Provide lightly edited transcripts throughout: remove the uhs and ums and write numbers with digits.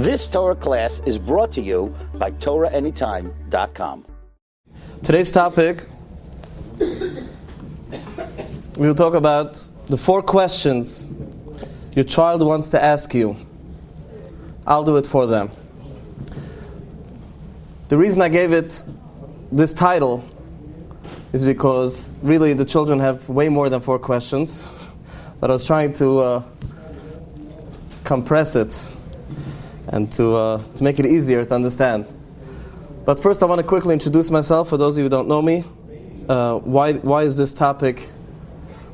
This Torah class is brought to you by TorahAnytime.com. Today's topic, we will talk about the 4 questions your child wants to ask you. I'll do it for them. The reason I gave it this title is because really the children have way more than 4 questions, but I was trying to compress it and to make it easier to understand. But first I want to quickly introduce myself for those of you who don't know me. Why is this topic,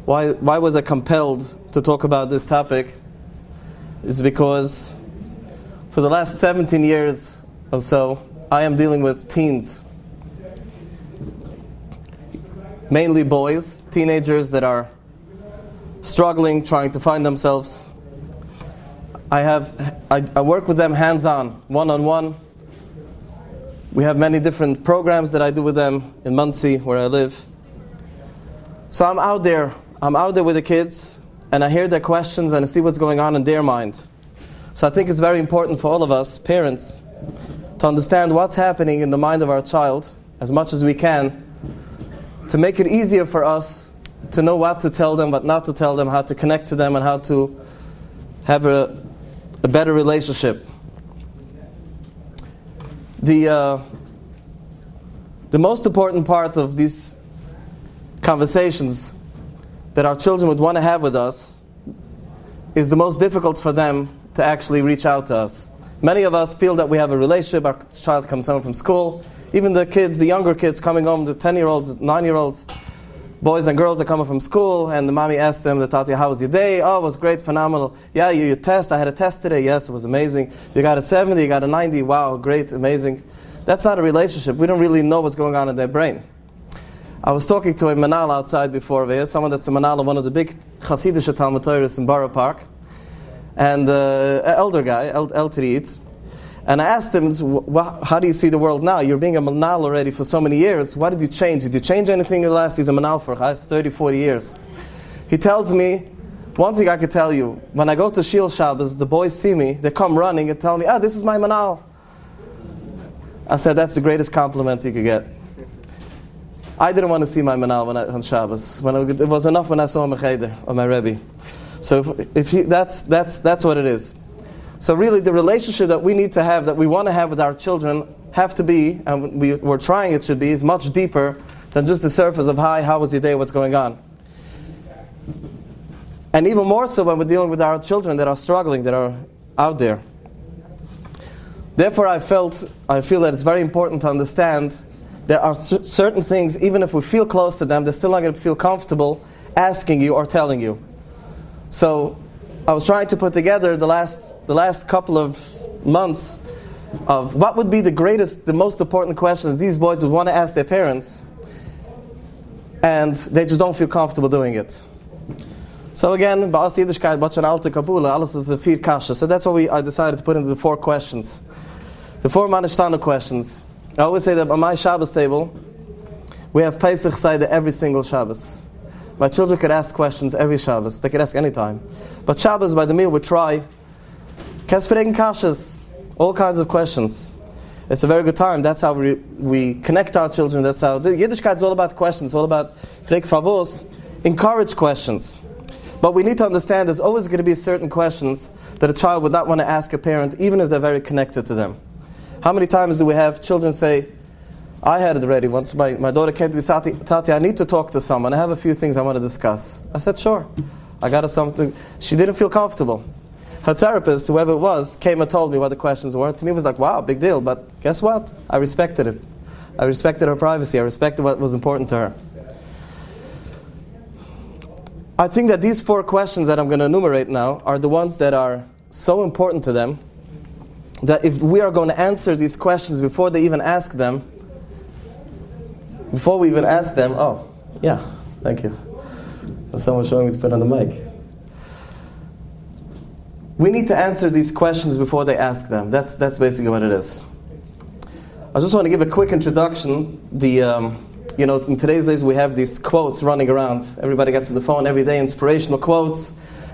why was I compelled to talk about this topic? It's because for the last 17 years or so, I am dealing with teens. Mainly boys, teenagers that are struggling, trying to find themselves. I work with them hands-on, one-on-one. We have many different programs that I do with them in Muncie, where I live. So I'm out there with the kids, and I hear their questions and I see what's going on in their mind. So I think it's very important for all of us, parents, to understand what's happening in the mind of our child as much as we can, to make it easier for us to know what to tell them, what not to tell them, how to connect to them, and how to have a better relationship. The most important part of these conversations that our children would want to have with us is the most difficult for them to actually reach out to us. Many of us feel that we have a relationship. Our child comes home from school. Even the kids, the younger kids coming home, the 10-year-olds, 9-year-olds, boys and girls are coming from school, and the mommy asked them, the tati, how was your day? Oh, it was great, phenomenal. Yeah, your test, I had a test today. Yes, it was amazing. You got a 70, you got a 90. Wow, great, amazing. That's not a relationship. We don't really know what's going on in their brain. I was talking to a manal outside before there, someone that's a manal of one of the big Hasidic Talmud Torahs in Borough Park, and an elder guy, Eltrit. And I asked him, how do you see the world now? You're being a manal already for so many years. What did you change? Did you change anything in the last? He's a manal for 30, 40 years. He tells me, one thing I could tell you, when I go to Shil Shabbos, the boys see me, they come running and tell me, this is my manal. I said, that's the greatest compliment you could get. I didn't want to see my manal on Shabbos. It was enough when I saw my cheder or my Rebbe. So that's what it is. So really the relationship that we need to have, that we want to have with our children, have to be, and we're trying it should be, is much deeper than just the surface of, hi, how was your day, what's going on? And even more so when we're dealing with our children that are struggling, that are out there. Therefore I feel that it's very important to understand there are certain things, even if we feel close to them, they're still not going to feel comfortable asking you or telling you. So I was trying to put together the last couple of months of what would be the most important questions these boys would want to ask their parents, and they just don't feel comfortable doing it. So again, Ba'as Yiddishkeit, Ba'as Alte Kabula, alles is the 4 kasha. So that's what I decided to put into the 4 questions. The 4 Manishtana questions. I always say that on my Shabbos table, we have Pesach Seder every single Shabbos. My children could ask questions every Shabbos. They could ask any time. But Shabbos, by the meal, we try Kesfregen Kashas, all kinds of questions. It's a very good time. That's how we connect our children. That's how the Yiddishkeit is all about questions. It's all about Frek Favos, encourage questions. But we need to understand there's always going to be certain questions that a child would not want to ask a parent, even if they're very connected to them. How many times do we have children say, I had it already once. My daughter came to me, Tati, I need to talk to someone. I have a few things I want to discuss. I said, sure. I got her something. She didn't feel comfortable. Her therapist, whoever it was, came and told me what the questions were. To me, it was like, wow, big deal. But guess what? I respected it. I respected her privacy. I respected what was important to her. I think that these 4 questions that I'm going to enumerate now are the ones that are so important to them that if we are going to answer these questions before they even ask them, before we even ask them, oh, yeah, thank you. Someone's showing me to put on the mic. We need to answer these questions before they ask them. That's basically what it is. I just want to give a quick introduction. In today's days we have these quotes running around. Everybody gets on the phone every day, inspirational quotes.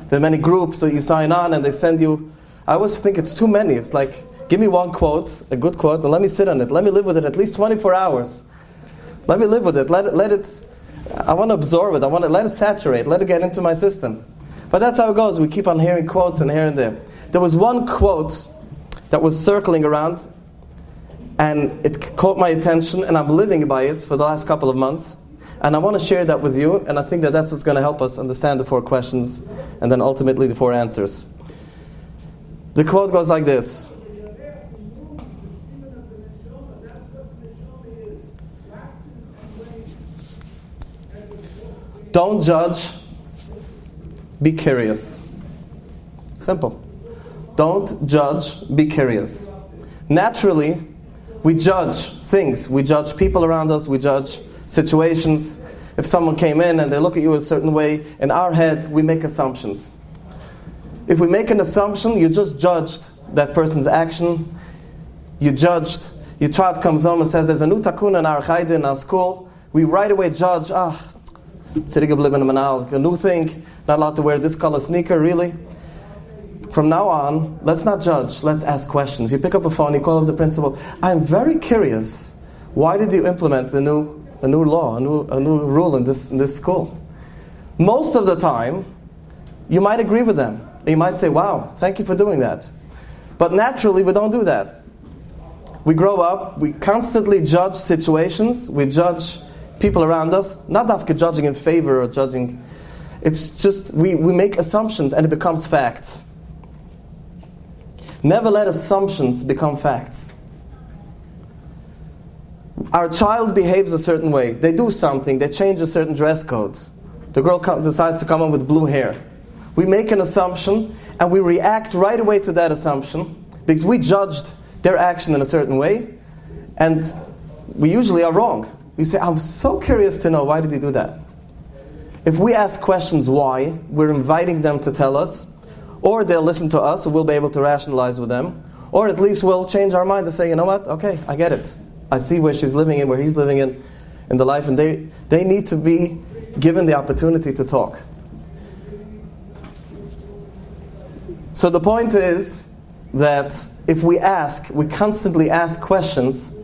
There are many groups that you sign on and they send you I always think it's too many. It's like, give me one quote, a good quote, and let me sit on it. Let me live with it at least 24 hours. Let me live with it. Let it. I want to absorb it. I want to let it saturate. Let it get into my system. But that's how it goes. We keep on hearing quotes and here and there. There was one quote that was circling around, and it caught my attention, and I'm living by it for the last couple of months. And I want to share that with you, and I think that that's what's going to help us understand the 4 questions, and then ultimately the 4 answers. The quote goes like this. Don't judge, be curious. Simple. Don't judge, be curious. Naturally, we judge things. We judge people around us. We judge situations. If someone came in and they look at you a certain way, in our head, we make assumptions. If we make an assumption, you just judged that person's action. Your child comes home and says, there's a new takuna in our chayde, in our school. We right away judge, a new thing, not allowed to wear this color sneaker, really? From now on, let's not judge, let's ask questions. You pick up a phone, you call up the principal. I'm very curious, why did you implement a new law, a new rule in this school? Most of the time, you might agree with them. You might say, wow, thank you for doing that. But naturally, we don't do that. We grow up, we constantly judge situations, we judge people around us, not after judging in favor or judging. It's just, we make assumptions and it becomes facts. Never let assumptions become facts. Our child behaves a certain way. They do something, they change a certain dress code. The girl decides to come on with blue hair. We make an assumption and we react right away to that assumption because we judged their action in a certain way, and we usually are wrong. We say, I'm so curious to know, why did he do that? If we ask questions why, we're inviting them to tell us, or they'll listen to us, so we'll be able to rationalize with them, or at least we'll change our mind and say, you know what, okay, I get it. I see where she's living in, where he's living in the life, and they need to be given the opportunity to talk. So the point is that if we constantly ask questions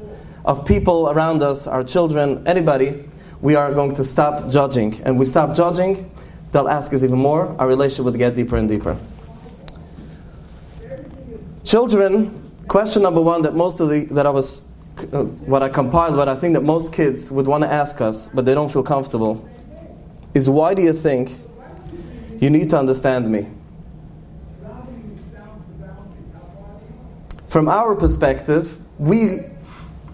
of people around us, our children, anybody, we are going to stop judging. And we stop judging, they'll ask us even more, our relationship will get deeper and deeper. Children, question number 1 that what I compiled, what I think that most kids would want to ask us, but they don't feel comfortable, is why do you think you need to understand me? From our perspective, we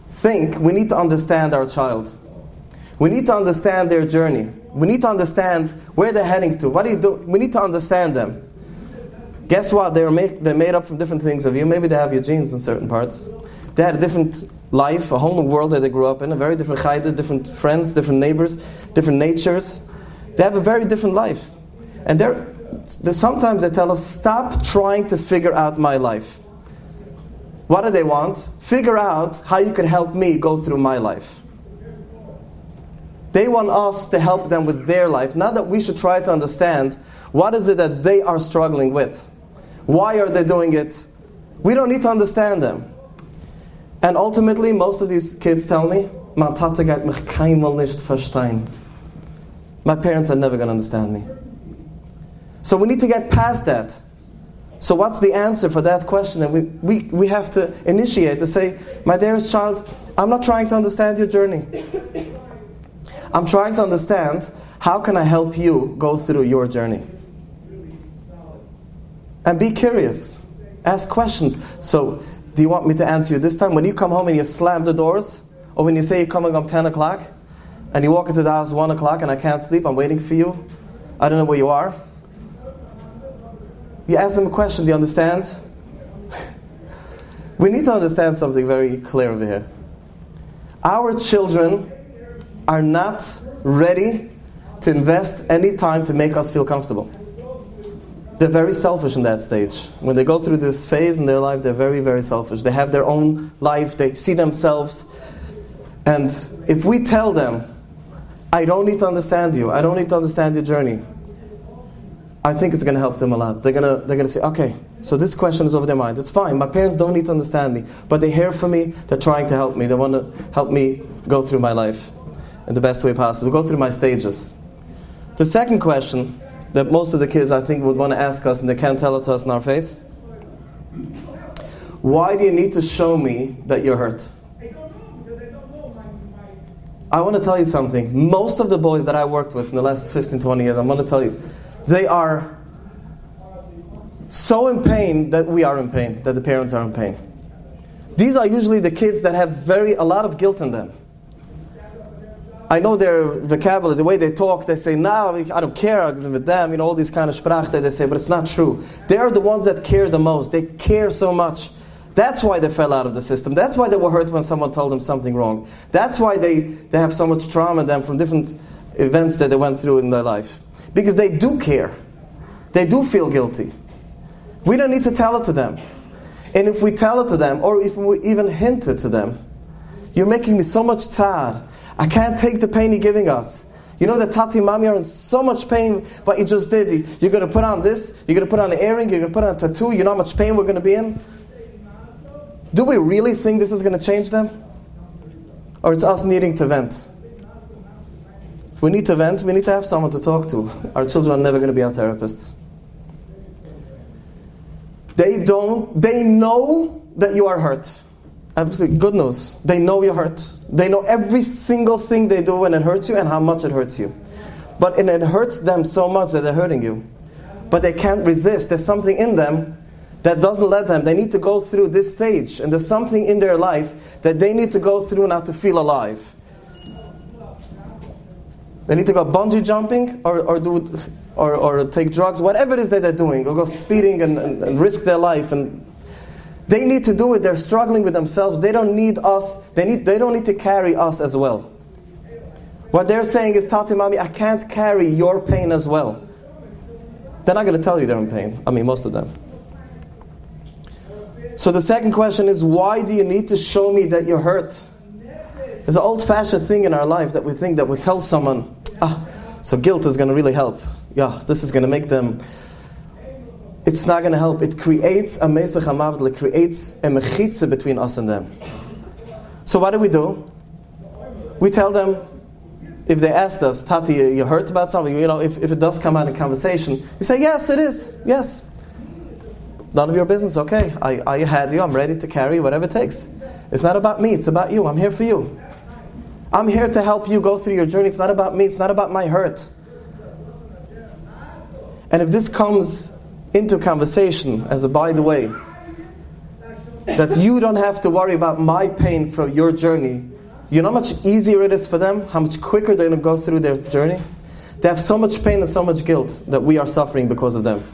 think we need to understand our child. We need to understand their journey. We need to understand where they're heading to. What do you do? We need to understand them. Guess what? They're made up from different things of you. Maybe they have your genes in certain parts. They had a different life, a whole new world that they grew up in, a very different chayde, different friends, different neighbors, different natures. They have a very different life. And sometimes they tell us, stop trying to figure out my life. What do they want? Figure out how you can help me go through my life. They want us to help them with their life. Not that we should try to understand what is it that they are struggling with. Why are they doing it? We don't need to understand them. And ultimately, most of these kids tell me, my Tate gaat mich keinmal nicht verstehen. My parents are never going to understand me. So we need to get past that. So what's the answer for that question? And we have to initiate to say, my dearest child, I'm not trying to understand your journey. I'm trying to understand how can I help you go through your journey. And be curious. Ask questions. So, do you want me to answer you this time? When you come home and you slam the doors, or when you say you're coming up 10 o'clock, and you walk into the house 1 o'clock and I can't sleep, I'm waiting for you, I don't know where you are. You ask them a question, do you understand? We need to understand something very clear over here. Our children are not ready to invest any time to make us feel comfortable. They're very selfish in that stage. When they go through this phase in their life, they're very, very selfish. They have their own life, they see themselves. And if we tell them, I don't need to understand you, I don't need to understand your journey, I think it's going to help them a lot. They're going to say, okay, So this question is over their mind. It's fine. My parents don't need to understand me, but they're here for me. They're trying to help me. They want to help me go through my life in the best way possible, go through my stages. The second question that most of the kids, I think, would want to ask us, and they can't tell it to us in our face: why do you need to show me that you're hurt? I want to tell you something. Most of the boys that I worked with in the last 15, 20 years, I'm going to tell you, they are so in pain that we are in pain, that the parents are in pain. These are usually the kids that have a lot of guilt in them. I know their vocabulary, the way they talk, they say, no, I don't care, I'm with them, all these kind of sprach that they say, but it's not true. They're the ones that care the most. They care so much. That's why they fell out of the system. That's why they were hurt when someone told them something wrong. That's why they have so much trauma in them from different events that they went through in their life. Because they do care. They do feel guilty. We don't need to tell it to them. And if we tell it to them, or if we even hint it to them, you're making me so much tzad. I can't take the pain you're giving us. You know that Tati and Mami are in so much pain, what you just did. You're going to put on this, you're going to put on an earring, you're going to put on a tattoo, you know how much pain we're going to be in? Do we really think this is going to change them? Or it's us needing to vent? If we need to vent, we need to have someone to talk to. Our children are never going to be our therapists. They know that you are hurt. Absolutely, good news. They know you're hurt. They know every single thing they do when it hurts you and how much it hurts you. But it hurts them so much that they're hurting you. But they can't resist. There's something in them that doesn't let them. They need to go through this stage. And there's something in their life that they need to go through now to feel alive. They need to go bungee jumping or take drugs, whatever it is that they're doing, or go speeding and risk their life. And they need to do it. They're struggling with themselves. They don't need us. They don't need to carry us as well. What they're saying is, Tati, Mami, I can't carry your pain as well. They're not going to tell you they're in pain. I mean, most of them. So the second question is, why do you need to show me that you're hurt? There's an old-fashioned thing in our life that we think that we tell someone, so guilt is going to really help. Yeah, this is going to make them. It's not going to help. It creates a mesach hamavdil. It creates a mechitza between us and them. So what do? We tell them, if they asked us, Tati, you hurt about something? If it does come out in conversation, you say, yes, it is. Yes. None of your business. Okay, I had you. I'm ready to carry whatever it takes. It's not about me. It's about you. I'm here for you. I'm here to help you go through your journey. It's not about me. It's not about my hurt. And if this comes into conversation as a by the way, that you don't have to worry about my pain for your journey, you know how much easier it is for them, how much quicker they're going to go through their journey? They have so much pain and so much guilt that we are suffering because of them.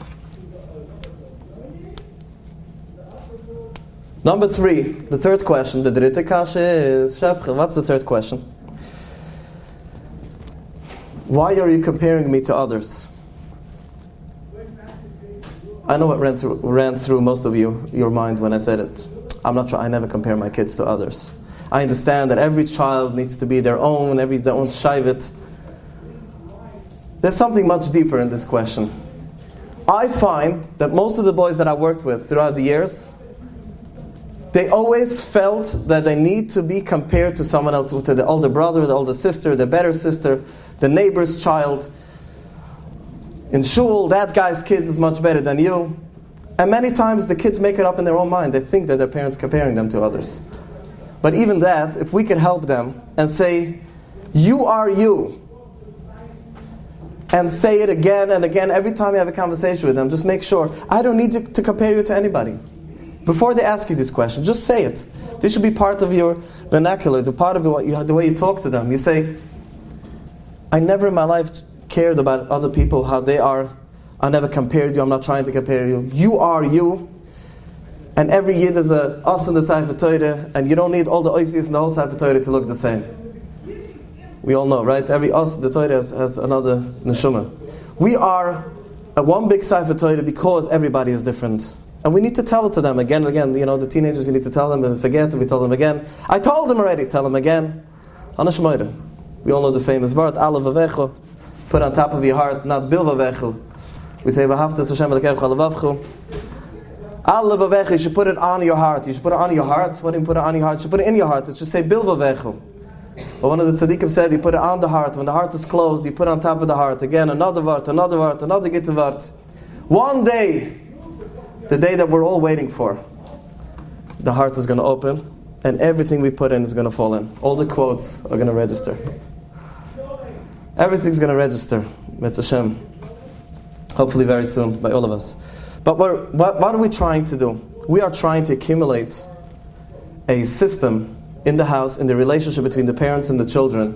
Number 3, the third question, the dritte kashe is, what's the third question? Why are you comparing me to others? I know what ran through most of your mind when I said it. I never compare my kids to others. I understand that every child needs to be their own shayvit. There's something much deeper in this question. I find that most of the boys that I worked with throughout the years, they always felt that they need to be compared to someone else, to the older brother, the older sister, the better sister, the neighbor's child. In shul, that guy's kids is much better than you. And many times the kids make it up in their own mind. They think that their parents are comparing them to others. But even that, if we could help them and say, you are you, and say it again and again, every time you have a conversation with them, just make sure, I don't need to compare you to anybody. Before they ask you this question, just say it. This should be part of your vernacular, the part of the way you talk to them. You say, I never in my life cared about other people, how they are. I never compared you. I'm not trying to compare you. You are you. And every year there's a us in the Sefer Torah, and you don't need all the oisies in the whole Sefer Torah to look the same. We all know, right? Every us in the Torah has another neshama. We are a one big Sefer Torah because everybody is different. And we need to tell it to them again and again. The teenagers, you need to tell them, and forget, we tell them again. I told them already, tell them again. Anashmoida. We all know the famous word, Alav Avecho. Put on top of your heart, not Bil Vavechu. We say, V'havta Hashem Elokecha Alavavchu. Al levavecha, you should put it on your heart. You should put it on your heart. What do you put it on your heart? You should put it in your heart. It should say bilvavechu. But one of the tzaddikim said, you put it on the heart. When the heart is closed, you put it on top of the heart. Again, another vart, another gittin vart. One day, the day that we're all waiting for, the heart is going to open, and everything we put in is going to fall in. All the quotes are going to register. Everything's going to register. Metz Hashem. Hopefully very soon by all of us. But what are we trying to do? We are trying to accumulate a system in the house, in the relationship between the parents and the children,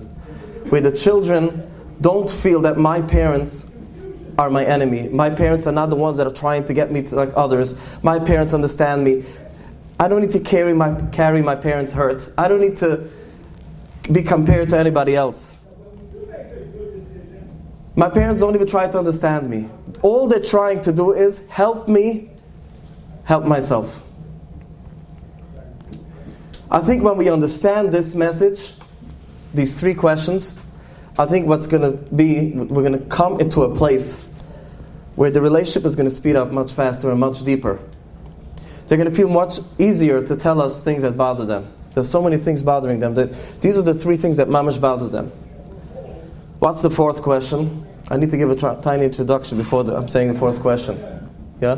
where the children don't feel that my parents are my enemy. My parents are not the ones that are trying to get me to like others. My parents understand me. I don't need to carry my parents' hurt. I don't need to be compared to anybody else. My parents don't even try to understand me. All they're trying to do is help me help myself. I think when we understand this message, these three questions, I think what's going to be, we're going to come into a place where the relationship is going to speed up much faster and much deeper. They're going to feel much easier to tell us things that bother them. There's so many things bothering them. These are the three things that mamash bother them. What's the fourth question? I need to give a tiny introduction before I'm saying the fourth question. Yeah?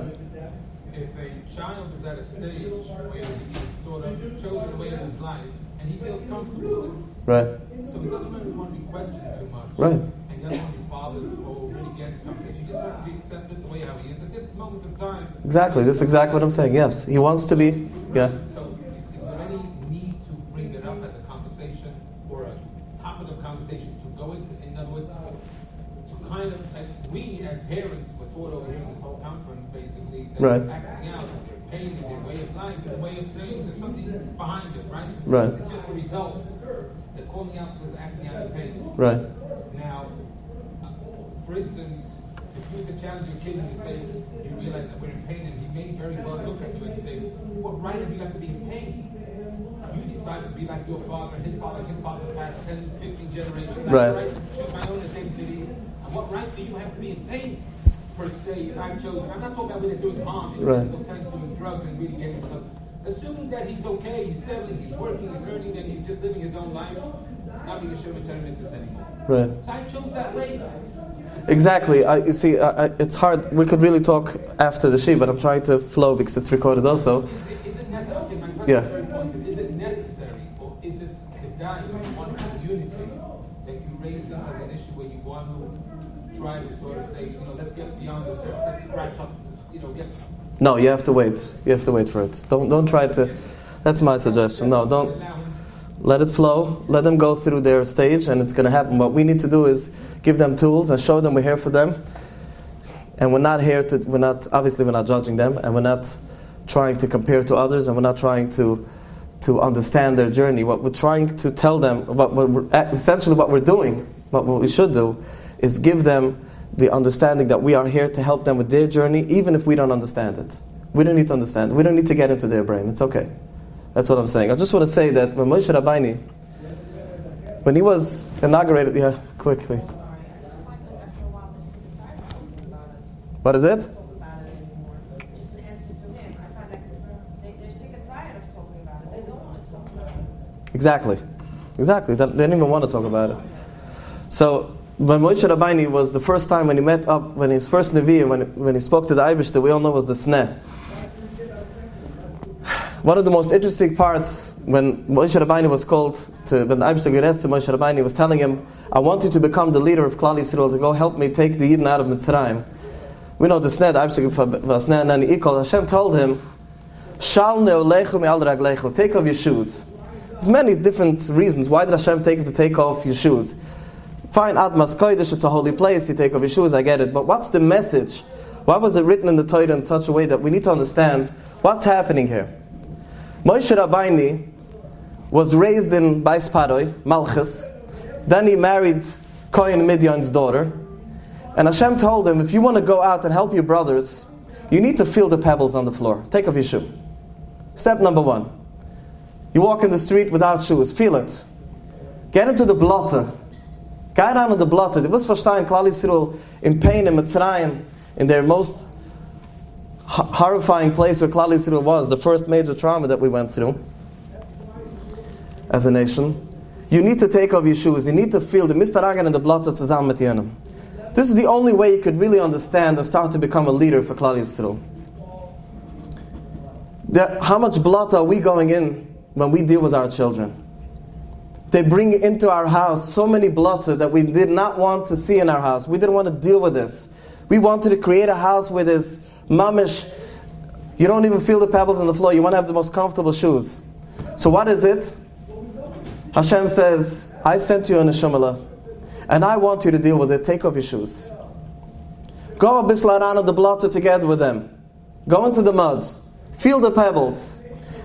If a child is at a stage where he's sort of chosen the way of his life and he feels comfortable with it, right? So he doesn't really want to be questioned too much. Right. And he doesn't want to be bothered or really get the conversation. He just wants to be accepted the way how he is at this moment of time. Exactly. This is exactly what I'm saying. Yes. He wants to be. Yeah. So is there any need to bring it up as a conversation or a topic of conversation to go into, in other words, to kind of, like we as parents were taught over here in this whole conference basically that right. acting out their pain and their way of life is a way of saying there's something behind it, right? Right. It's just a result. They're calling out because acting out of pain. Right. Now, for instance, if you were to challenge your kid and you say, you realize that we're in pain, and he may very well look at you and say, what right have you got to be in pain? You decide to be like your father and his father the past 10, 15 generations. Right. Choose my own identity. And what right do you have to be in pain, per se, if I've chosen? I'm not talking about when they're doing harm, in right. physical sense, doing drugs and really getting some. Assuming that he's okay, he's settling, he's working, he's earning, and he's just living his own life, not being a Shem Mitzvah anymore. Right. So I chose that way. Exactly. You see, it's hard. We could really talk after the Shia, but I'm trying to flow because it's recorded also. Is it necessary? Okay, my question yeah. is very pointed. Is it necessary, or is it kedai, if you want to communicate, that you raise this as an issue where you want to try to sort of say, let's get beyond the surface, let's scratch up, get... No, you have to wait. You have to wait for it. Don't try to. That's my suggestion. No, don't. Let it flow. Let them go through their stage, and it's going to happen. What we need to do is give them tools and show them we're here for them. And we're not here to. We're not judging them, and we're not trying to compare to others, and we're not trying to understand their journey. What we're trying to tell them, essentially what we're doing, what we should do, is give them the understanding that we are here to help them with their journey, even if we don't understand it. We don't need to understand. We don't need to get into their brain. It's okay. That's what I'm saying. I just want to say that when Moshe Rabbeinu, when he was inaugurated, quickly. Sorry, I just find that after a while they're sick and tired of talking about it. What is it? Talk about it anymore. Just an answer to him. I find that they're sick and tired of talking about it. They don't want to talk about it. Exactly. They didn't even want to talk about it. So when Moshe Rabbeinu was the first time when he met up, when his first Nevi'im, when he spoke to the Eibishter, we all know was the Sneh. One of the most interesting parts when Moshe Rabbeinu was called when the Eibishter Geretz to Moshe Rabbeinu was telling him, I want you to become the leader of Klal Yisrael, to go help me take the Yidden out of Mitzrayim. We know the Sneh, the Eibishter was Sneh, and then Hashem told him, Shal ne'olechu me'al raglechu, take off your shoes. There's many different reasons. Why did Hashem take him to take off your shoes? Fine, Atmas Kodesh, it's a holy place, you take off your shoes, I get it. But what's the message? Why was it written in the Torah in such a way that we need to understand what's happening here? Moshe Rabbeinu was raised in Bais Paroi, Malchus. Then he married Kohen Midian's daughter. And Hashem told him, if you want to go out and help your brothers, you need to feel the pebbles on the floor. Take off your shoe. Step number 1. You walk in the street without shoes. Feel it. Get into the blotter. Get down in the blotter. Die wirst verstehen, Klal Yisrael, in pain, in Mitzrayim, in their most horrifying place where Klal Yisrael was, the first major trauma that we went through as a nation, you need to take off your shoes. You need to feel the Mistaragan and the Blatta zusammen mit jenem. This is the only way you could really understand and start to become a leader for Klal Yisrael. How much Blatta are we going in when we deal with our children? They bring into our house so many Blatta that we did not want to see in our house. We didn't want to deal with this. We wanted to create a house where there's mamish. You don't even feel the pebbles on the floor. You want to have the most comfortable shoes. So what is it? Hashem says, I sent you a neshama, and I want you to deal with it. Take off your shoes. Go a bisla around the blotter together with them. Go into the mud. Feel the pebbles.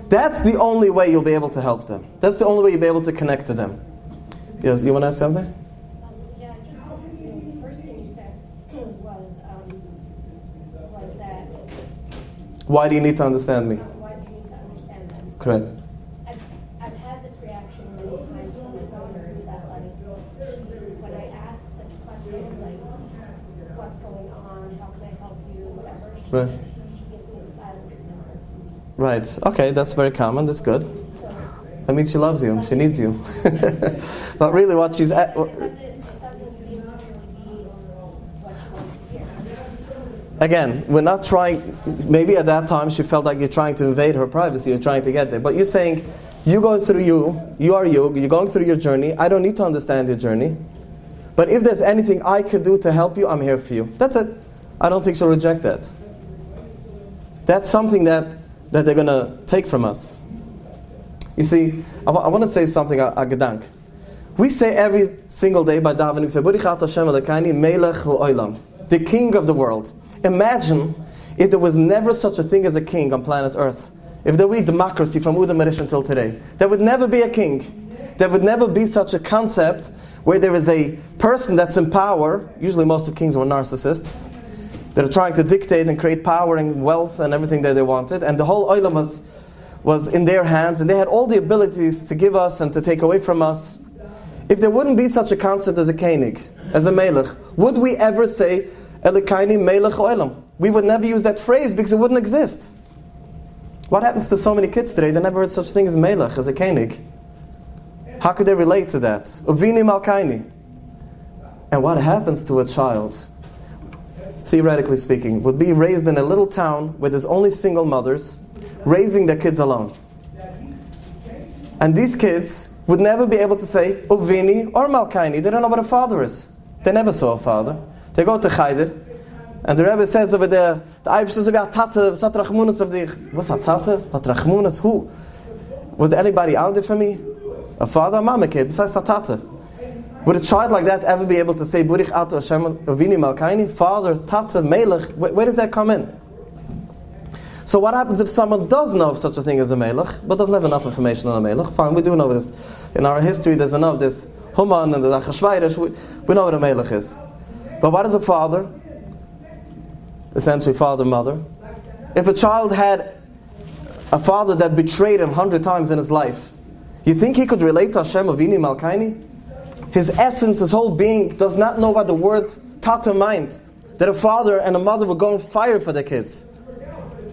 That's the only way you'll be able to help them. That's the only way you'll be able to connect to them. Yes, you want to ask something? Yeah, just the first thing you said was that. Why do you need to understand me? Why do you need to understand them? So Correct. I've had this reaction many times from my daughter that, like, when I ask such a question, like, what's going on, how can I help you, whatever, she gives me the silent treatment for a few weeks. Right. Okay, that's very common. That's good. That means she loves you. She needs you. But really what she's at... It doesn't seem to really be what she wants to hear. Again, we're not trying... Maybe at that time she felt like you're trying to invade her privacy. You're trying to get there. But you're saying, you go through you are you. You're going through your journey. I don't need to understand your journey. But if there's anything I could do to help you, I'm here for you. That's it. I don't think she'll reject that. That's something that they're going to take from us. You see, I want to say something, a gedank. We say every single day by davening, we say, Barichat Hashem Elokeinu Melech Ha'olam, the king of the world. Imagine if there was never such a thing as a king on planet Earth. If there were democracy from Uda Merish until today. There would never be a king. There would never be such a concept where there is a person that's in power. Usually most of kings were narcissists. That are trying to dictate and create power and wealth and everything that they wanted. And the whole oilam was in their hands, and they had all the abilities to give us and to take away from us. If there wouldn't be such a concept as a Koenig, as a Melech, would we ever say, Elokeinu Melech Olam? We would never use that phrase because it wouldn't exist. What happens to so many kids today? They never heard such thing as Melech, as a Koenig. How could they relate to that? Uvini Malkaini. And what happens to a child, theoretically speaking, would be raised in a little town where there's only single mothers, raising their kids alone. And these kids would never be able to say Uvini or Malkaini. They don't know what a father is. They never saw a father. They go to Chayder, and the Rebbe says over there, the Eibish says, "Tate, was hat Rachmunas of dich?" What's that, Tate? Hat Rachmunas? Who? Was there anybody out there for me? A father, a mama kid. Besides Tate. Would a child like that ever be able to say Burich Ato Hashem Uvini Malkaini? Father, Tate, Melech? Where does that come in? So what happens if someone does know of such a thing as a Melech, but doesn't have enough information on a Melech? Fine, we do know this. In our history, there's enough. This Haman and the Achashverosh, we know what a Melech is. But what is a father? Essentially, father, mother. If a child had a father that betrayed him 100 times in his life, you think he could relate to Hashem Avini Malkaini? His essence, his whole being, does not know what the word Tata meant. That a father and a mother would go on fire for their kids,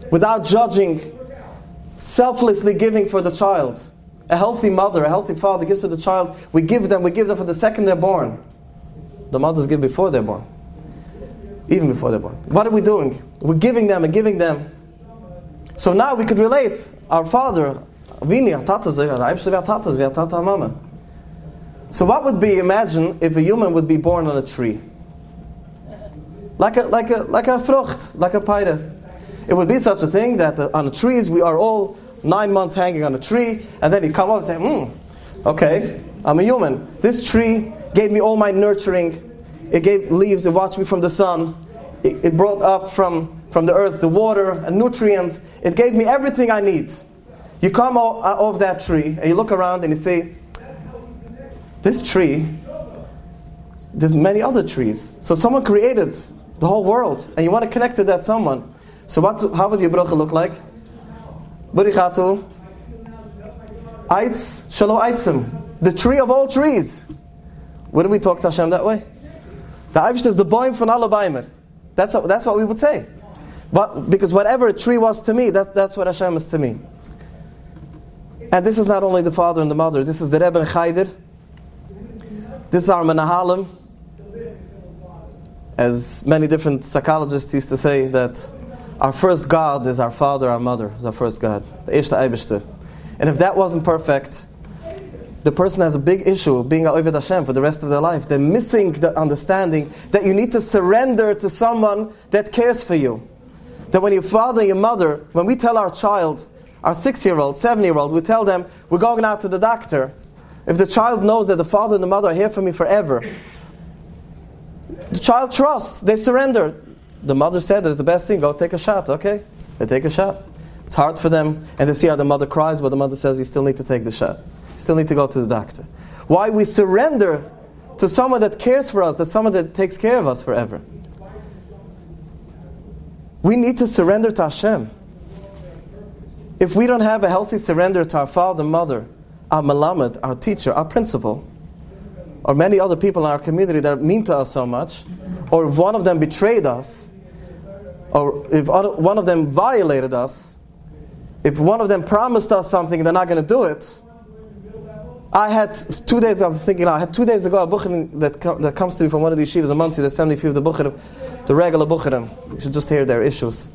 without judging, selflessly giving for the child. A healthy mother, a healthy father gives to the child. We give them for the second they're born. The mothers give before they're born. Even before they're born. What are we doing? We're giving them and giving them. So now we could relate. Our father, mama. So what would be, imagine if a human would be born on a tree. Like a frucht, like a paida. It would be such a thing that on the trees we are all 9 months hanging on a tree, and then you come up and say, okay, I'm a human. This tree gave me all my nurturing. It gave leaves, it watched me from the sun. It brought up from the earth the water and nutrients. It gave me everything I need. You come off that tree and you look around and you say, this tree, there's many other trees. So someone created the whole world and you want to connect to that someone. So how would your bracha look like? Barichatu Eitz Shalo Eitzim, the tree of all trees. Wouldn't we talk to Hashem that way? The Eivish is the boim von alle Baimer. That's what we would say. But because whatever a tree was to me, that's what Hashem is to me. And this is not only the father and the mother. This is the Rebbe and Chayder. This is our Menahalim. As many different psychologists used to say, that our first God is our father, our mother is our first God. The Eishta Eibishter. And if that wasn't perfect, the person has a big issue of being a Oved Hashem for the rest of their life. They're missing the understanding that you need to surrender to someone that cares for you. That when your father and your mother, when we tell our child, our 6-year-old, 7-year-old, we tell them, we're going out to the doctor. If the child knows that the father and the mother are here for me forever, the child trusts, they surrender. The mother said it's the best thing, go take a shot, okay? They take a shot. It's hard for them, and they see how the mother cries, but the mother says you still need to take the shot. You still need to go to the doctor. Why? We surrender to someone that cares for us, that someone that takes care of us forever. We need to surrender to Hashem. If we don't have a healthy surrender to our father, mother, our malamed, our teacher, our principal, or many other people in our community that mean to us so much, or if one of them betrayed us, or if one of them violated us, if one of them promised us something and they're not going to do it. I had 2 days ago a bucher that comes to me from one of the yeshivas, a Muncie, that sent me a few of the bucherim, the regular bucherim. You should just hear their issues.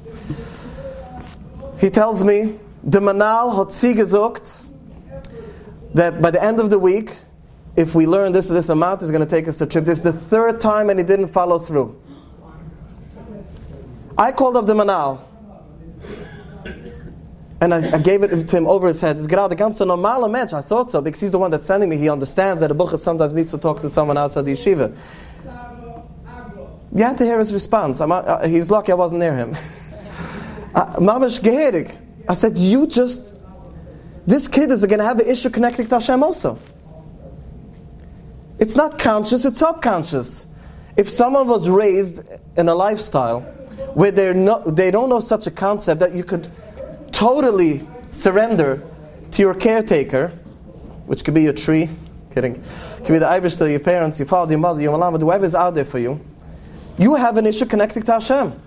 He tells me, the Manal hat sie gesagt that by the end of the week, if we learn this amount, is going to take us to a trip. This is the 3rd time and he didn't follow through. I called up the Manal. And I gave it to him over his head. It's gerade ganz a normale Mensch. I thought so, because he's the one that's sending me. He understands that a bucher sometimes needs to talk to someone outside the yeshiva. You had to hear his response. He's lucky I wasn't near him. Mamash geherig. I said, this kid is going to have an issue connected to Hashem also. It's not conscious, it's subconscious. If someone was raised in a lifestyle where they don't know such a concept that you could totally surrender to your caretaker, which could be your tree, kidding, could be the Eibishter, your parents, your father, your mother, your malamed, whoever is out there for you, you have an issue connected to Hashem.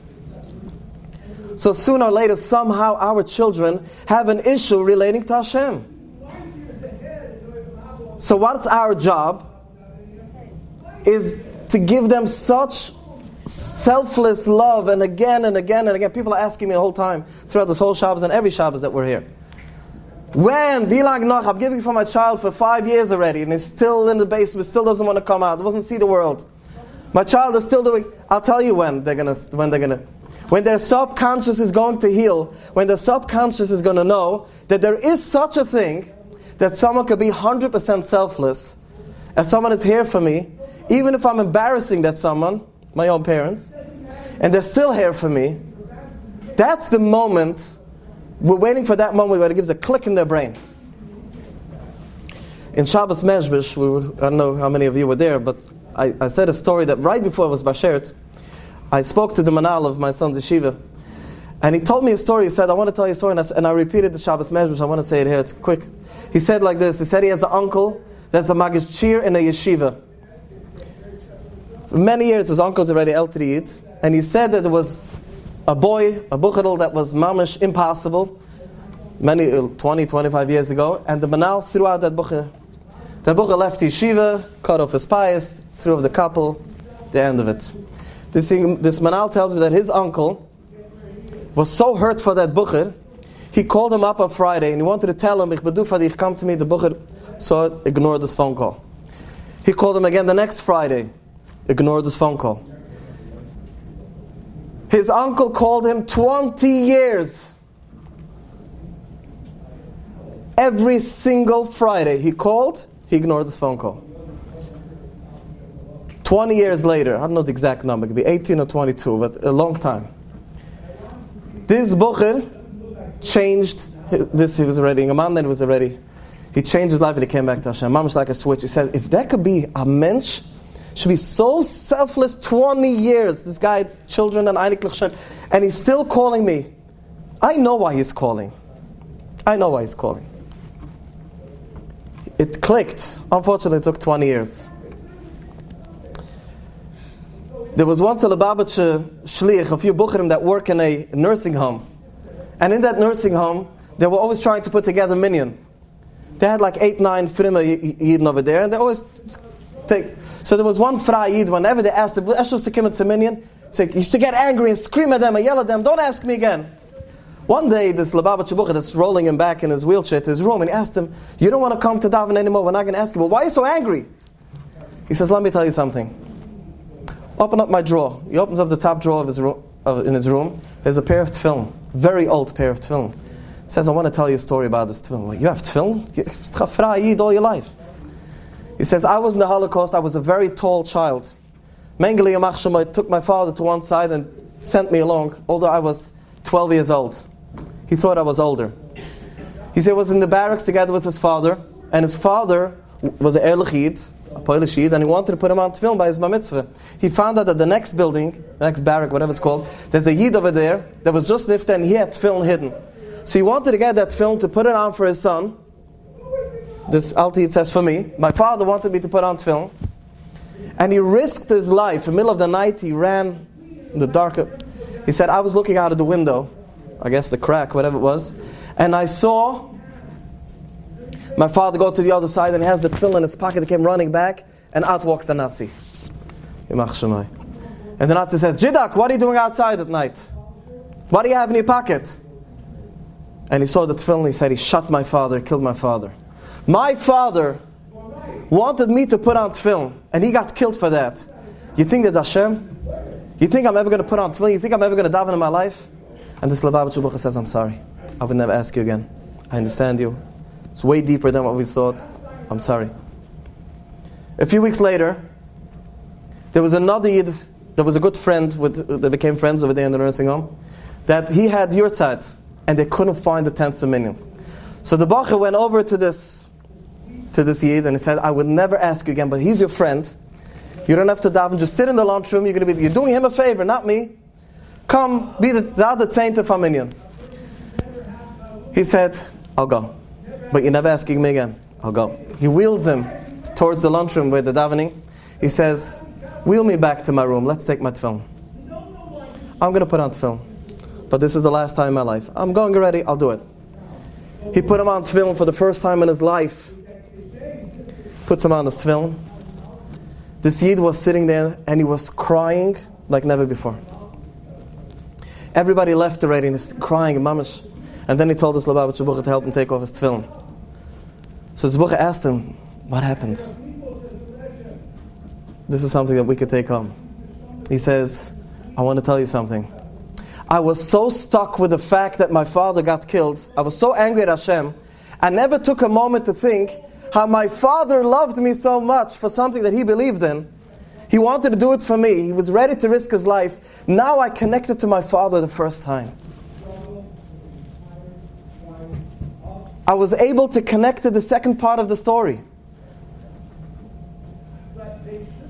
So sooner or later, somehow our children have an issue relating to Hashem. So what's our job? Is to give them such selfless love, and again and again and again. People are asking me the whole time, throughout this whole Shabbos and every Shabbos that we're here. Wie lang noch? I'm giving for my child for 5 years already, and he's still in the basement, still doesn't want to come out, doesn't see the world. My child is still doing. I'll tell you when their subconscious is going to heal, when the subconscious is going to know that there is such a thing, that someone could be 100% selfless, and someone is here for me, even if I'm embarrassing that someone, my own parents, and they're still here for me. That's the moment. We're waiting for that moment where it gives a click in their brain. In Shabbos Mezbish, I don't know how many of you were there, but I said a story that right before I was Bashert, I spoke to the Manal of my son's yeshiva, and he told me a story. He said, I want to tell you a story, and I repeated the Shabbos Mezbish. I want to say it here, it's quick. He said like this, he said he has an uncle that's a Magischir in a yeshiva. For many years, his uncle's already El Triid, and he said that there was a boy, a buchadel that was mamish impossible, 20, 25 years ago, and the Manal threw out that buchadel. That buchadel left yeshiva, cut off his pious, threw off the couple, the end of it. This Manal tells me that his uncle was so hurt for that bucher, he called him up on Friday, and he wanted to tell him, ich bedu for dich, come to me, the bucher, so ignored this phone call. He called him again the next Friday, ignored this phone call. His uncle called him 20 years. Every single Friday he called, he ignored this phone call. 20 years later, I don't know the exact number, it could be 18 or 22, but a long time. This Bucher changed this. He was already, a man that was already, he changed his life and he came back to Hashem. Mamash like a switch. He said, if that could be a mensch, should be so selfless, 20 years. This guy has children and he's still calling me. I know why he's calling. It clicked. Unfortunately, it took 20 years. There was once a Lubavitcher shliach, a few bucherim that work in a nursing home. And in that nursing home, they were always trying to put together minyan. They had like 8, 9 frima yidden over there, and they always take. So there was one fry yid, whenever they asked him, Eshus to come into minyan, he used to get angry and scream at them and yell at them, don't ask me again. One day, this Lubavitcher bucher that's rolling him back in his wheelchair to his room, and he asked him, you don't want to come to daven anymore, we're not going to ask you, but why are you so angry? He says, let me tell you something. Open up my drawer. He opens up the top drawer of his room, in his room. There's a pair of tefillin, very old pair of tefillin. He says, I want to tell you a story about this tefillin. Well, you have tefillin? You're fry yid all your life. He says, I was in the Holocaust, I was a very tall child. Mengele Yamach took my father to one side and sent me along, although I was 12 years old. He thought I was older. He said he was in the barracks together with his father, and his father was an Ehrlich Yid, a Polish Yid, and he wanted to put him on film by his bar mitzvah. He found out that the next building, the next barrack, whatever it's called, there's a Yid over there that was just nifta, and he had film hidden. So he wanted to get that film to put it on for his son. This Alti Yid says for me. My father wanted me to put on film. And he risked his life. In the middle of the night, he ran in the dark. He said, I was looking out of the window, I guess the crack, whatever it was, and I saw my father go to the other side, and he has the tefillin in his pocket. He came running back, and out walks the Nazi. And the Nazi said, Jidak, what are you doing outside at night? What do you have in your pocket? And he saw the tefillin, he said, he shot my father, killed my father. My father wanted me to put on tefillin, and he got killed for that. You think that's Hashem? You think I'm ever going to put on tefillin? You think I'm ever going to daven in my life? And this Lubavitcher bucher says, I'm sorry. I would never ask you again. I understand you. It's way deeper than what we thought. I'm sorry. A few weeks later, there was another Yid that was a good friend, that became friends over there in the nursing home, that he had yurtzeit, and they couldn't find the 10th dominion. So the bacher went over to this Yid, and he said, I would never ask you again, but he's your friend. You don't have to daven, just sit in the lunchroom, you're doing him a favor, not me. Come, be the other saint of our minyan. He said, I'll go. But you're never asking me again. I'll go. He wheels him towards the lunchroom where the davening. He says, wheel me back to my room. Let's take my tefillin. I'm going to put on tefillin. But this is the last time in my life. I'm going already. I'll do it. He put him on tefillin for the first time in his life. Puts him on his tefillin. This Yid was sitting there and he was crying like never before. Everybody left already and he's crying, mamash. And then he told this Lubavitcher bucher to help him take off his tefillin. So this bucher asked him, what happened? This is something that we could take home. He says, I want to tell you something. I was so stuck with the fact that my father got killed. I was so angry at Hashem. I never took a moment to think how my father loved me so much for something that he believed in. He wanted to do it for me. He was ready to risk his life. Now I connected to my father the first time. I was able to connect to the second part of the story.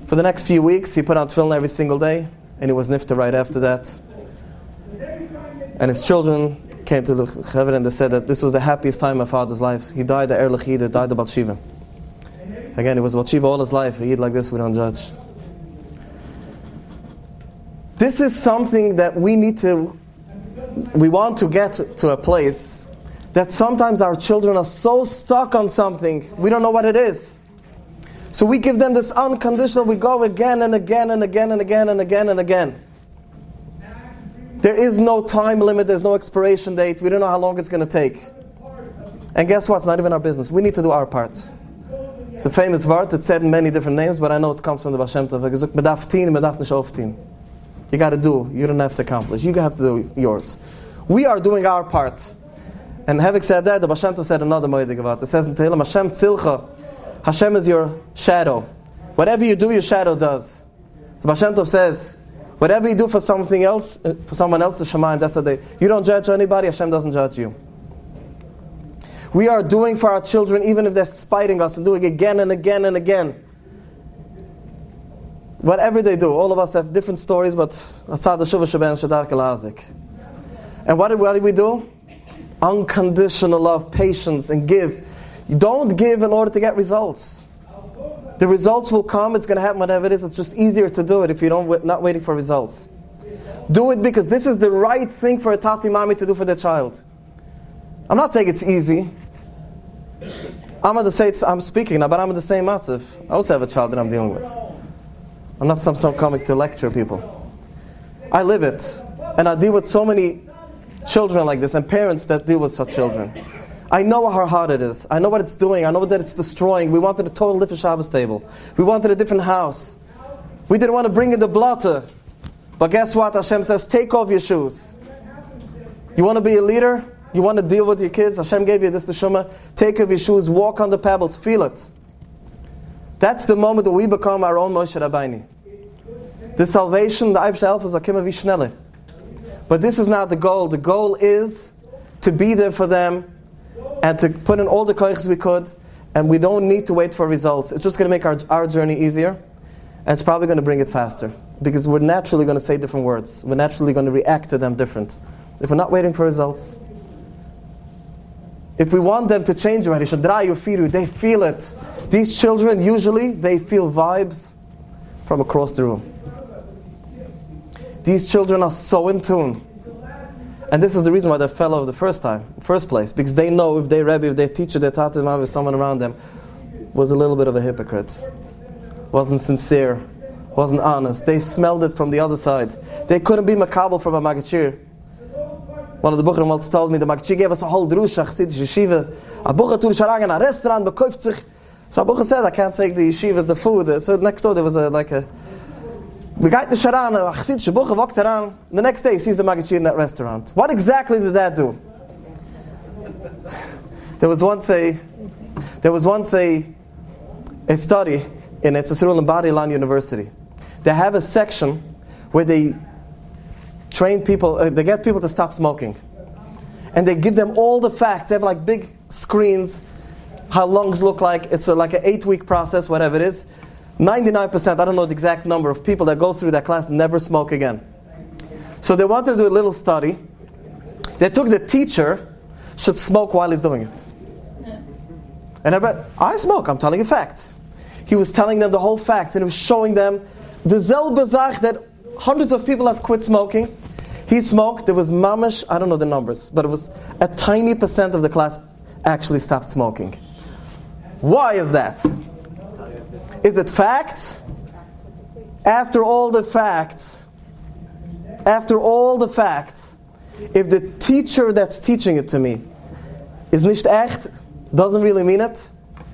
For the next few weeks, he put on tefillin every single day, and he was nifta right after that. And his children came to the Chaver and they said that this was the happiest time in my father's life. He died the Ehrlich Yid, he died the Bat Shiva. Again, he was Bat Shiva all his life. A Yid like this we don't judge. This is something that we want to get to a place that sometimes our children are so stuck on something, we don't know what it is. So we give them this unconditional, we go again and again and again and again and again and again. There is no time limit, there's no expiration date, we don't know how long it's going to take. And guess what? It's not even our business. We need to do our part. It's a famous word, it's said in many different names, but I know it comes from the Baal Shem Tov. You got to do, you don't have to accomplish. You have to do yours. We are doing our part. And having said that, the Baal Shem Tov said another moedik about it. It says in Tehillim, Hashem tzilcha, Hashem is your shadow. Whatever you do, your shadow does. So Baal Shem Tov says, whatever you do for something else, for someone else, is Shemaim, that's what you don't judge anybody, Hashem doesn't judge you. We are doing for our children, even if they're spiting us, and doing again and again and again. Whatever they do, all of us have different stories, but and what do we do? Unconditional love, patience, and give. You don't give in order to get results. The results will come, it's going to happen, whatever it is. It's just easier to do it if you don't, not waiting for results. Do it because this is the right thing for a tati mami to do for their child. I'm not saying it's easy. I'm speaking now, but I'm in the same matzav. I also have a child that I'm dealing with. I'm not some coming to lecture people. I live it. And I deal with so many children like this and parents that deal with such children. I know how hard it is. I know what it's doing. I know that it's destroying. We wanted a total different Shabbos table. We wanted a different house. We didn't want to bring in the blotter. But guess what? Hashem says, take off your shoes. You want to be a leader? You want to deal with your kids? Hashem gave you this neshama. Take off your shoes, walk on the pebbles, feel it. That's the moment that we become our own Moshe Rabbeinu. The salvation, the Eibshe Elf is a kima v'shneller. But this is not the goal. The goal is to be there for them and to put in all the koiches we could, and we don't need to wait for results. It's just going to make our journey easier, and it's probably going to bring it faster, because we're naturally going to say different words. We're naturally going to react to them different if we're not waiting for results. If we want them to change already, they feel it. These children, usually, they feel vibes from across the room. These children are so in tune. And this is the reason why they fell over the first place. Because they know if their Rebbe, if their teacher, their Tata, if someone around them was a little bit of a hypocrite, wasn't sincere, wasn't honest. They smelled it from the other side. They couldn't be makabel from a Magachir. One of the Bucherim once told me, the Magachir gave us a whole drusha, Chassidish yeshiva. A Bucher tut sharang in a restaurant, bekauft sich. So a Bucher said, I can't take the yeshiva, the food. So next door there was we got the Sharan, a Chassidish Bucher walked around. The next day he sees the Magachir in that restaurant. What exactly did that do? There was once a study in Etzisrul in Bar Ilan University. They have a section where they train people, they get people to stop smoking. And they give them all the facts. They have like big screens, how lungs look like. It's like an 8-week process, whatever it is. 99%, I don't know the exact number of people that go through that class never smoke again. So they wanted to do a little study. They took the teacher should smoke while he's doing it. And I smoke, I'm telling you facts. He was telling them the whole facts, and he was showing them the zelbe zach that hundreds of people have quit smoking. He smoked, there was mamish, I don't know the numbers, but it was a tiny percent of the class actually stopped smoking. Why is that? Is it facts? After all the facts, if the teacher that's teaching it to me is nicht echt, doesn't really mean it,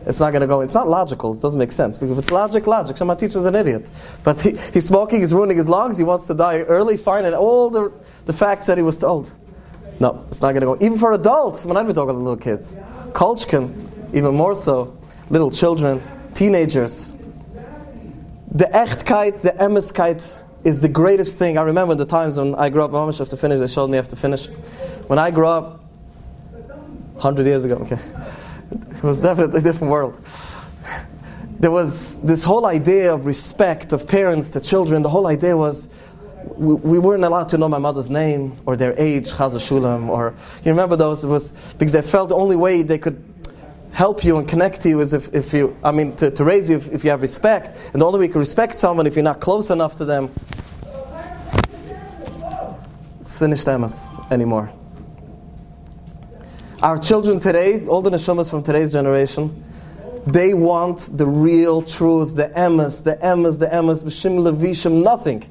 it's not going to go. It's not logical. It doesn't make sense. Because if it's logic. So my teacher's an idiot. But he's smoking, he's ruining his lungs, he wants to die early, fine, and all the facts that he was told. No, it's not going to go. Even for adults, when I talk about little kids. Kolchkin, even more so. Little children, teenagers. The echtkeit, the emeskeit is the greatest thing. I remember the times when I grew up, Mamash have to finish, they showed me I have to finish. When I grew up, 100 years ago, okay. It was definitely a different world. There was this whole idea of respect of parents to children. The whole idea was we weren't allowed to know my mother's name or their age, Chaz Shulam, or you remember those? It was because they felt the only way they could help you and connect to you is if you, to raise you if you have respect. And the only way you can respect someone if you're not close enough to them. It's nicht anymore. Our children today, all the neshamas from today's generation, they want the real truth, the emes, b'shim levishim, nothing.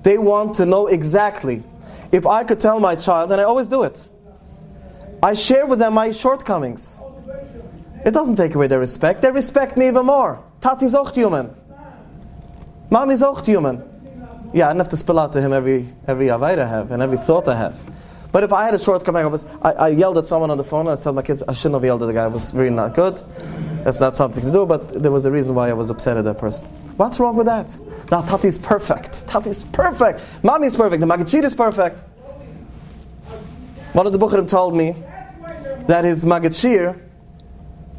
They want to know exactly. If I could tell my child, and I always do it, I share with them my shortcomings. It doesn't take away their respect. They respect me even more. Tati's auch human. Mommy's auch human. Yeah, I don't have to spill out to him every avayt I have and every thought I have. But if I had a shortcoming, I yelled at someone on the phone and I told my kids, I shouldn't have yelled at the guy. It was really not good. That's not something to do, but there was a reason why I was upset at that person. What's wrong with that? Now Tati's perfect. Tati's perfect. Mommy's perfect. The Magachid is perfect. One of the Bucherim told me that his Magachir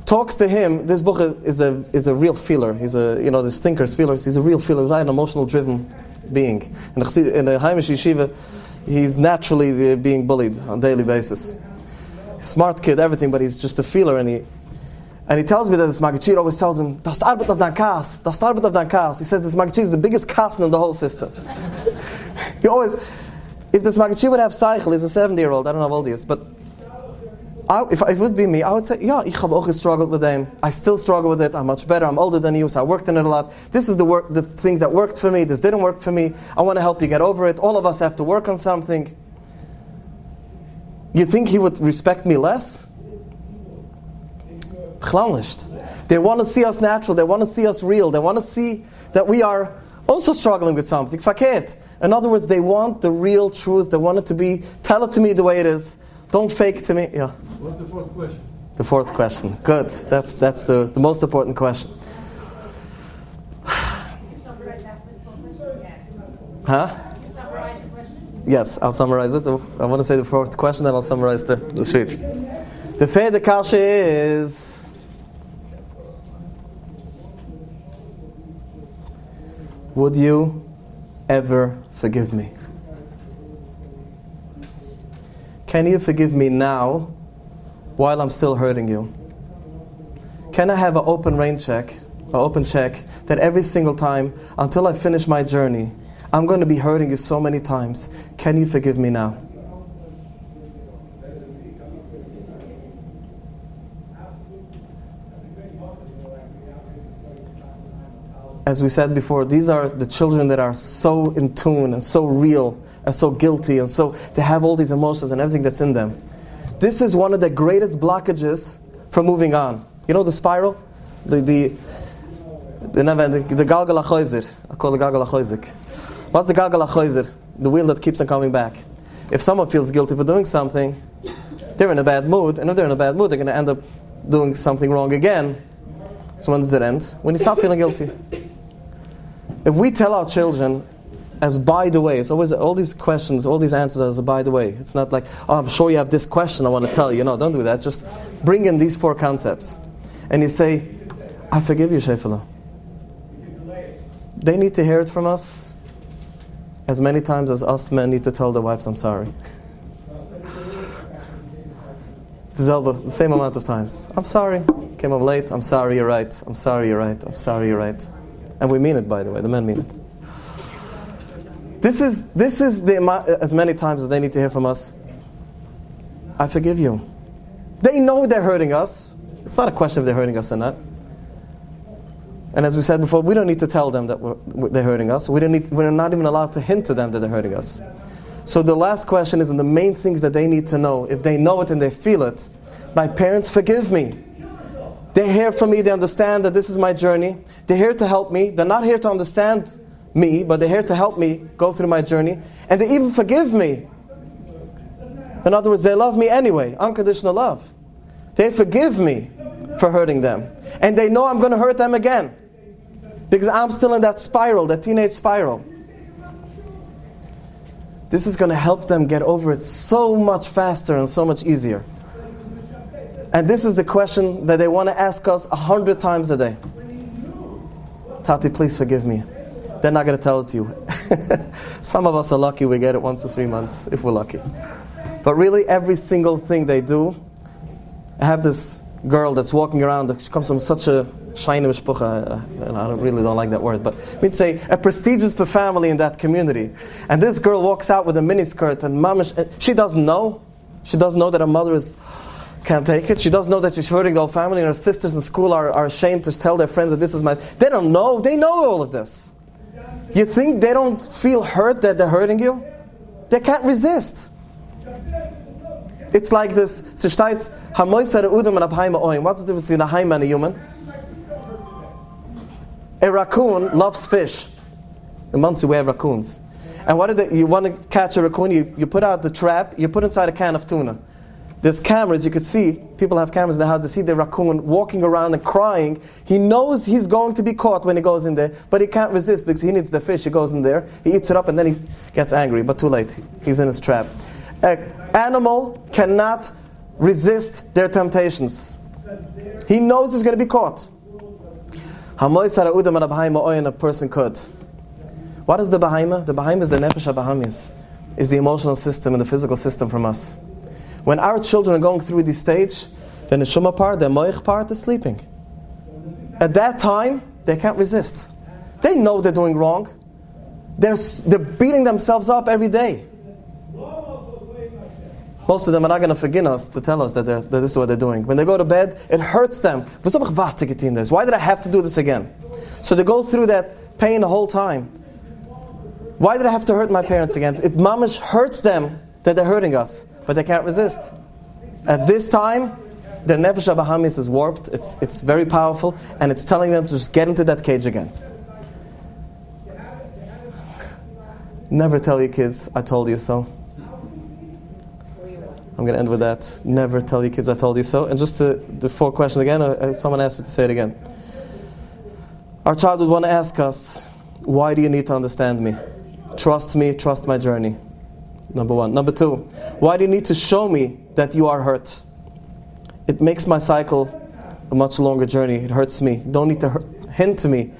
talks to him. This Bucher is a real feeler. He's this thinker's feelers. He's a real feeler. He's an emotional driven being. In the Haimish Yeshiva, he's naturally being bullied on a daily basis. Smart kid, everything, but he's just a feeler. And And he tells me that this Magachir always tells him, das Arbeit auf dein Kas, das Arbeit auf dein Kas. He says this Magachir is the biggest Kassen in the whole system. He always, if this Magachir would have Seichel, he's a 70-year-old, I don't know how old he is, but if it would be me, I would say, yeah, ich habe auch struggled with them. I still struggle with it. I'm much better. I'm older than you, so I worked in it a lot. This is the things that worked for me. This didn't work for me. I want to help you get over it. All of us have to work on something. You think he would respect me less? They want to see us natural. They want to see us real. They want to see that we are also struggling with something. Faket. In other words, they want the real truth. They want it to be, tell it to me the way it is. Don't fake to me. Yeah. What's the fourth question? The fourth question. Good. That's the most important question. Huh? Yes, I'll summarize it. I want to say the fourth question, then I'll summarize the sheet. The Feder Kasha is, would you ever forgive me? Can you forgive me now while I'm still hurting you? Can I have an open check that every single time until I finish my journey, I'm going to be hurting you so many times. Can you forgive me now? As we said before, these are the children that are so in tune and so real and so guilty, and so they have all these emotions and everything that's in them. This is one of the greatest blockages for moving on. You know the spiral? The Galgal HaChoizer. I call it Galgal HaChoizik. What's the Galgal HaChoizer? The wheel that keeps on coming back. If someone feels guilty for doing something, they're in a bad mood, and if they're in a bad mood, they're going to end up doing something wrong again. So when does it end? When you stop feeling guilty. If we tell our children, as by the way, it's always all these questions, all these answers as a by the way. It's not like, oh, I'm sure you have this question I want to tell you. No, don't do that. Just bring in these 4 concepts. And you say, I forgive you, Shefala. They need to hear it from us as many times as us men need to tell their wives, I'm sorry. The same amount of times. I'm sorry. Came up late. I'm sorry, you're right. I'm sorry, you're right. I'm sorry, you're right. And we mean it, by the way. The men mean it. This is the amount, as many times as they need to hear from us. I forgive you. They know they're hurting us. It's not a question if they're hurting us or not. And as we said before, we don't need to tell them that they're hurting us. We're not even allowed to hint to them that they're hurting us. So the last question is, and the main things that they need to know, if they know it and they feel it, my parents forgive me. They hear from me, they understand that this is my journey. They're here to help me. They're not here to understand me, but they're here to help me go through my journey. And they even forgive me. In other words, they love me anyway. Unconditional love. They forgive me for hurting them. And they know I'm going to hurt them again. Because I'm still in that spiral, that teenage spiral. This is going to help them get over it so much faster and so much easier. And this is the question that they want to ask us 100 times a day. Tati, please forgive me. They're not going to tell it to you. Some of us are lucky we get it once or 3 months, if we're lucky. But really, every single thing they do. I have this girl that's walking around. She comes from such a shiny mishpucha. I really don't like that word, but we'd say a prestigious family in that community. And this girl walks out with a miniskirt, and mamish, she doesn't know. She doesn't know that her mother can't take it. She doesn't know that she's hurting the whole family, and her sisters in school are ashamed to tell their friends that this is my... They don't know. They know all of this. You think they don't feel hurt that they're hurting you? They can't resist. It's like this. What's the difference between a haim and a human? A raccoon loves fish. In Muncie we have raccoons. And you want to catch a raccoon, you put out the trap, you put inside a can of tuna. There's cameras, you could see, people have cameras in the house, they see the raccoon walking around and crying. He knows he's going to be caught when he goes in there, but he can't resist because he needs the fish. He goes in there, he eats it up, and then he gets angry, but too late. He's in his trap. An animal cannot resist their temptations. He knows he's going to be caught. A person could. What is the Bahaima? The Bahaima is the Nefesh HaBahamis. Is the emotional system and the physical system from us. When our children are going through this stage, The neshama part, the moich part is sleeping. At that time, they can't resist. They know they're doing wrong. They're beating themselves up every day. Most of them are not going to forgive us to tell us that this is what they're doing. When they go to bed, it hurts them. Why did I have to do this again? So they go through that pain the whole time. Why did I have to hurt my parents again? It mamish hurts them that they're hurting us, but they can't resist. At this time, their nefesh habahamis is warped. It's very powerful, and it's telling them to just get into that cage again. Never tell your kids, I told you so. I'm going to end with that. Never tell your kids I told you so. And just the 4 questions again, someone asked me to say it again. Our child would want to ask us, why do you need to understand me? Trust me, trust my journey. Number 1. Number 2, why do you need to show me that you are hurt? It makes my cycle a much longer journey. It hurts me. Don't need to hint to me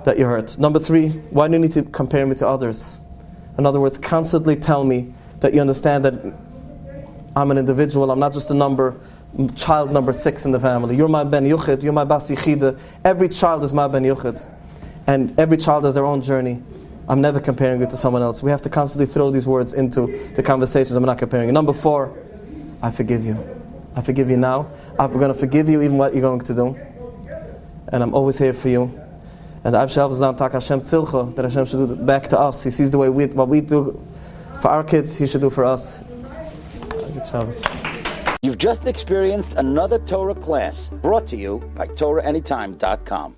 that you're hurt. Number 3, why do you need to compare me to others? In other words, constantly tell me that you understand that I'm an individual. I'm not just a number, child number 6 in the family. You're my ben yuchid. You're my bas yichida. Every child is my ben yuchid, and every child has their own journey. I'm never comparing you to someone else. We have to constantly throw these words into the conversations. I'm not comparing you. Number 4, I forgive you. I forgive you now. I'm going to forgive you even what you're going to do, and I'm always here for you. And the Abshel Zan Tak Hashem Tzilcha, that Hashem should do back to us. He sees the way what we do for our kids, He should do for us. You've just experienced another Torah class brought to you by TorahAnytime.com.